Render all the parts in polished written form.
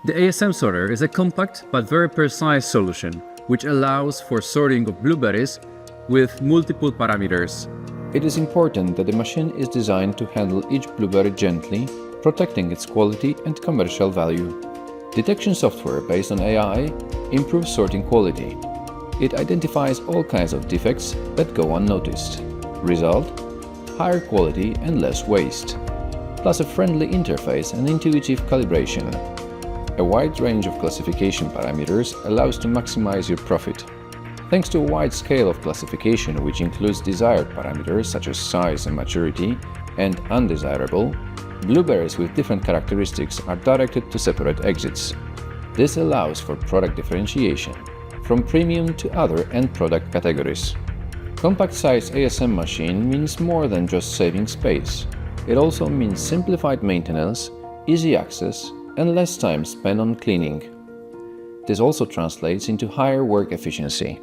The ASM sorter is a compact but very precise solution which allows for sorting of blueberries with multiple parameters. It is important that the machine is designed to handle each blueberry gently, protecting its quality and commercial value. Detection software based on AI improves sorting quality. It identifies all kinds of defects that go unnoticed. Result: higher quality and less waste, plus a friendly interface and intuitive calibration. A wide range of classification parameters allows to maximize your profit. Thanks to a wide scale of classification, which includes desired parameters such as size and maturity, and undesirable, blueberries with different characteristics are directed to separate exits. This allows for product differentiation, from premium to other end product categories. Compact-sized ASM machine means more than just saving space. It also means simplified maintenance, easy access, and less time spent on cleaning. This also translates into higher work efficiency.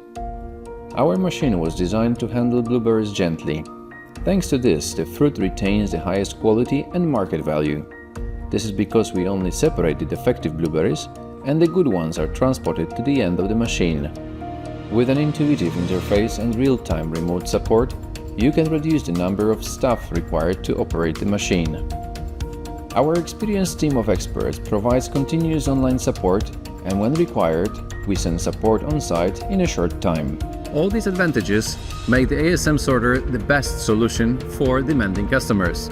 Our machine was designed to handle blueberries gently. Thanks to this, the fruit retains the highest quality and market value. This is because we only separate the defective blueberries, and the good ones are transported to the end of the machine. With an intuitive interface and real-time remote support, you can reduce the number of staff required to operate the machine. Our experienced team of experts provides continuous online support, and when required, we send support on-site in a short time. All these advantages make the ASM sorter the best solution for demanding customers.